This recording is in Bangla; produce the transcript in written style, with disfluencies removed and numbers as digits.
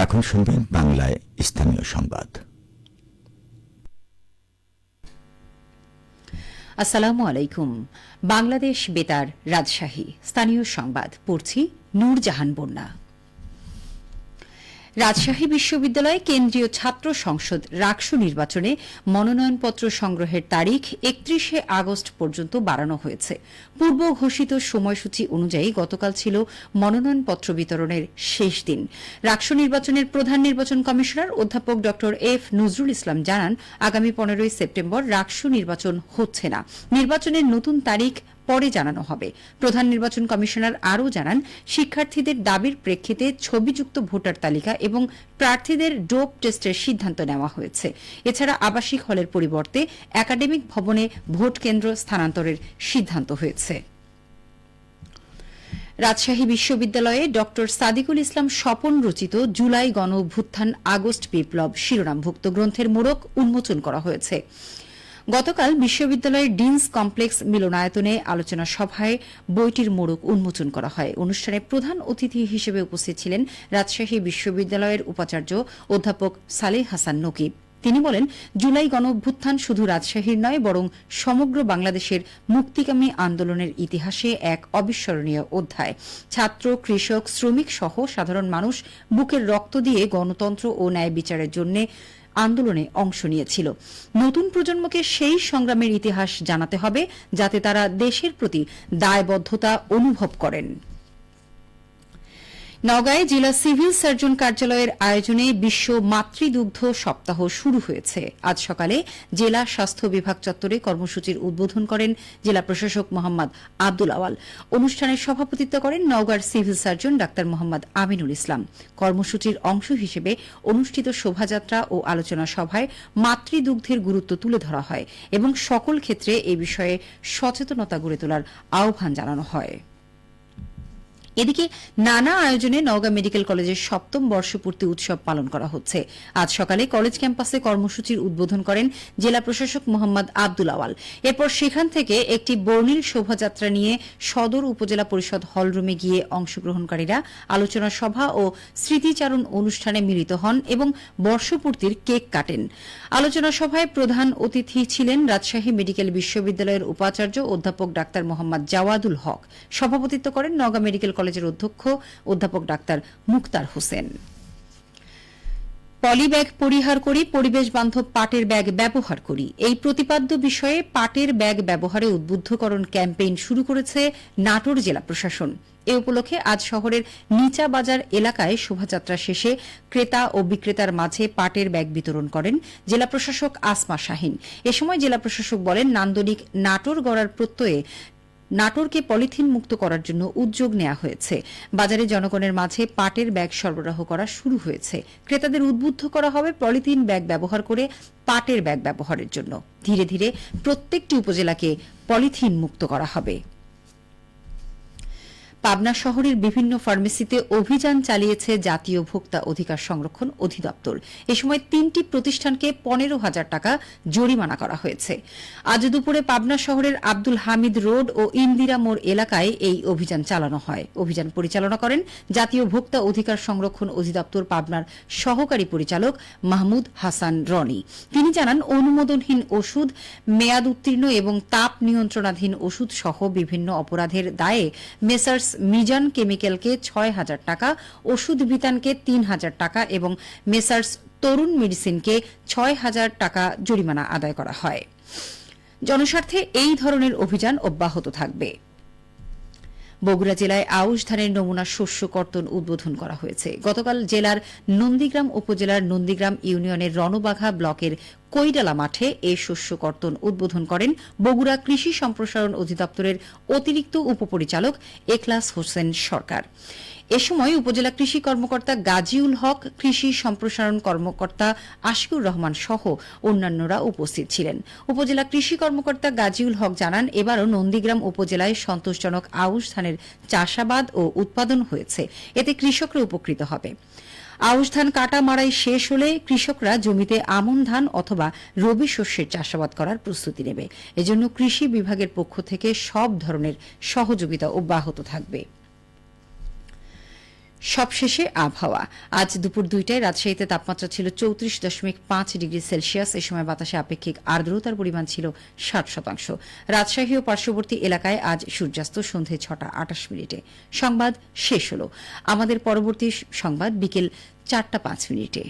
এখন শুনবেন বাংলায় স্থানীয় সংবাদ। আসসালামু আলাইকুম। বাংলাদেশ বেতার রাজশাহী স্থানীয় সংবাদ পড়ছি নূরজাহান বন্যা। রাজশাহী বিশ্ববিদ্যালয় কেন্দ্রীয় ছাত্র সংসদ রাকসু নির্বাচনে মনোনয়নপত্র সংগ্রহের তারিখ ৩১ আগস্ট পর্যন্ত বাড়ানো হয়েছে। পূর্ব ঘোষিত সময়সূচি অনুযায়ী গতকাল ছিল মনোনয়নপত্র বিতরণের শেষ দিন। রাকসু নির্বাচনের প্রধান নির্বাচন কমিশনার অধ্যাপক ড এফ নজরুল ইসলাম জানান, আগামী 15 সেপ্টেম্বর রাকসু নির্বাচন হচ্ছে না, নির্বাচনের নতুন তারিখ পরে জানানো হবে। প্রধান নির্বাচন কমিশনার আরও জানান, শিক্ষার্থীদের দাবির প্রেক্ষিতে ছবিযুক্ত ভোটার তালিকা এবং প্রার্থীদের ডোপ টেস্টের সিদ্ধান্ত নেওয়া হয়েছে। এছাড়া আবাসিক হলের পরিবর্তে একাডেমিক ভবনে ভোট কেন্দ্র স্থানান্তরের সিদ্ধান্ত হয়েছে। রাজশাহী বিশ্ববিদ্যালয়ে ড সাদিকুল ইসলাম স্বপন রচিত জুলাই গণ অভ্যুত্থান আগস্ট বিপ্লব শিরোনামভুক্ত গ্রন্থের মোড়ক উন্মোচন করা হয়েছে। গতকাল বিশ্ববিদ্যালয়ের ডিনস কমপ্লেক্স মিলনায়তনে আলোচনা সভায় বইটির মোড়ক উন্মোচন করা হয়। অনুষ্ঠানে প্রধান অতিথি হিসেবে উপস্থিত ছিলেন রাজশাহী বিশ্ববিদ্যালয়ের উপাচার্য অধ্যাপক সালেহ হাসান নকিব। তিনি বলেন, জুলাই গণ অভ্যুত্থান শুধু রাজশাহীর নয়, বরং সমগ্র বাংলাদেশের মুক্তিকামী আন্দোলনের ইতিহাসে এক অবিস্মরণীয় অধ্যায়। ছাত্র, কৃষক, শ্রমিক সহ সাধারণ মানুষ বুকের রক্ত দিয়ে গণতন্ত্র ও ন্যায় বিচারের জন্য আন্দোলনে অংশ নিয়েছিল। নতুন প্রজন্মকে সেই সংগ্রামের ইতিহাস জানাতে হবে, যাতে তারা দেশের প্রতি দায়বদ্ধতা অনুভব করেন। নওগাঁয় জেলা সিভিল সার্জন কার্যালয়ের আয়োজনে বিশ্ব মাতৃদুগ্ধ সপ্তাহ শুরু হয়েছে। আজ সকালে জেলা স্বাস্থ্য বিভাগ চত্বরে কর্মসূচির উদ্বোধন করেন জেলা প্রশাসক মোহাম্মদ আব্দুল আওয়াল। অনুষ্ঠানের সভাপতিত্ব করেন নওগাঁর civil surgeon doctor Mohammad Aminul Islam. কর্মসূচির অংশ হিসেবে অনুষ্ঠিত শোভাযাত্রা ও আলোচনা সভায় মাতৃদুগ্ধের গুরুত্ব তুলে ধরা হয় এবং সকল ক্ষেত্রে এ বিষয়ে সচেতনতা গড়ে তোলার আহ্বান জানানো হয়। এদিকে নানা আয়োজনে নওগাঁ মেডিকেল কলেজের ৭ম বর্ষপূর্তি উৎসব পালন করা হচ্ছে। আজ সকালে কলেজ ক্যাম্পাসে কর্মসূচির উদ্বোধন করেন জেলা প্রশাসক মোহাম্মদ আব্দুল আওয়াল। এরপর সেখান থেকে একটি বর্ণিল শোভাযাত্রা নিয়ে সদর উপজেলা পরিষদ হলরুমে গিয়ে অংশগ্রহণকারীরা আলোচনা সভা ও স্মৃতিচারণ অনুষ্ঠানে মিলিত হন এবং বর্ষপূর্তির কেক কাটেন। আলোচনা সভায় প্রধান অতিথি ছিলেন রাজশাহী মেডিকেল বিশ্ববিদ্যালয়ের উপাচার্য অধ্যাপক ডাক্তার মোহাম্মদ জাওয়াদুল হক। সভাপতিত্ব করেন নওগাঁ মেডিকেল কলেজের অধ্যক্ষ অধ্যাপক ডাক্তার মুক্তার হোসেন। পলি ব্যাগ পরিহার করি, পরিবেশ বান্ধব পাটের ব্যাগ ব্যবহার করি, এই প্রতিপাদ্য বিষয়ে পাটের ব্যাগ ব্যবহারে উদ্বুদ্ধকরণ ক্যাম্পেইন শুরু করেছে নাটোর জেলা প্রশাসন। এ উপলক্ষে আজ শহরের নিচা বাজার এলাকায় শোভাযাত্রা শেষে ক্রেতা ও বিক্রেতার মাঝে পাটের ব্যাগ বিতরণ করেন জেলা প্রশাসক আসমা শাহিন। এ সময় জেলা প্রশাসক বলেন, নান্দনিক নাটোর গড়ার প্রত্যয়ে নাটোরকে পলিথিন মুক্ত করার জন্য উদ্যোগ নেওয়া হয়েছে। বাজারে জনগণের মাঝে পাটের ব্যাগ সরবরাহ করা শুরু হয়েছে। ক্রেতাদের উদ্বুদ্ধ করা হবে পলিথিন ব্যাগ ব্যবহার করে পাটের ব্যাগ ব্যবহারের জন্য। ধীরে ধীরে প্রত্যেকটি উপজেলাকে পলিথিন মুক্ত করা হবে। পাবনা শহরের বিভিন্ন ফার্মেসিতে অভিযান চালিয়েছে জাতীয় ভোক্তা অধিকার সংরক্ষণ অধিদপ্তর। এ সময় 3টি প্রতিষ্ঠানকে 15,000 টাকা জরিমানা করা হয়েছে। আজ দুপুরে পাবনা শহরের আব্দুল হামিদ রোড ও ইন্দিরা মোড় এলাকায় এই অভিযান চালানো হয়। অভিযান পরিচালনা করেন জাতীয় ভোক্তা অধিকার সংরক্ষণ অধিদপ্তর পাবনার সহকারী পরিচালক মাহমুদ হাসান রনি। তিনি জানান, অনুমোদনহীন ওষুধ, মেয়াদ উত্তীর্ণ এবং তাপ নিয়ন্ত্রণাধীন ওষুধ সহ বিভিন্ন অপরাধের দায়ে মেসার্স মিজান কেমিক্যালকে 6,000 টাকা, ওষুধ বিতানকে 3,000 টাকা এবং মেসার্স তরুণ মেডিসিনকে 6,000 টাকা জরিমানা আদায় করা হয়। জনস্বার্থে এই ধরনের অভিযান অব্যাহত থাকবে। বগুড়া জেলায় আউশ ধানের নমুনা শস্য কর্তন উদ্বোধন করা হয়েছে। গতকাল জেলার নন্দীগ্রাম উপজেলার নন্দীগ্রাম ইউনিয়নের রণবাঘা ব্লকের কৈডালা মাঠে এই শস্য কর্তন উদ্বোধন করেন বগুড়া কৃষি সম্প্রসারণ অধিদপ্তরের অতিরিক্ত উপপরিচালক এখলাস হোসেন সরকার। এ সময় উপজেলা কৃষি কর্মকর্তা গাজীউল হক, কৃষি সম্প্রসারণ কর্মকর্তা আশিকুর রহমান সহ অন্যান্যরা উপস্থিত ছিলেন। উপজেলা কৃষি কর্মকর্তা গাজীউল হক জানান, এবারও নন্দীগ্রাম উপজেলায় সন্তোষজনক আউশ ধানের চাষাবাদ ও উৎপাদন হয়েছে। এতে কৃষকরা উপকৃত হবে। আউশ ধান কাটা মাড়াই শেষ হলে কৃষকরা জমিতে আমন ধান অথবা রবি শস্যের চাষাবাদ করার প্রস্তুতি নেবে। এজন্য কৃষি বিভাগের পক্ষ থেকে সব ধরনের সহযোগিতা অব্যাহত থাকবে। সবশেষে আবহাওয়া। আজ দুপুর 2টায় রাজশাহীতে তাপমাত্রা ছিল 34.5 ডিগ্রি সেলসিয়াস। এ সময় বাতাসে আপেক্ষিক আর্দ্রতার পরিমাণ ছিল 60%। রাজশাহী ও পার্শ্ববর্তী এলাকায় আজ সূর্যাস্ত সন্ধে 6টা 28 মিনিটে। সংবাদ শেষ হল। আমাদের পরবর্তী সংবাদ বিকেল 4টা 5 মিনিটে।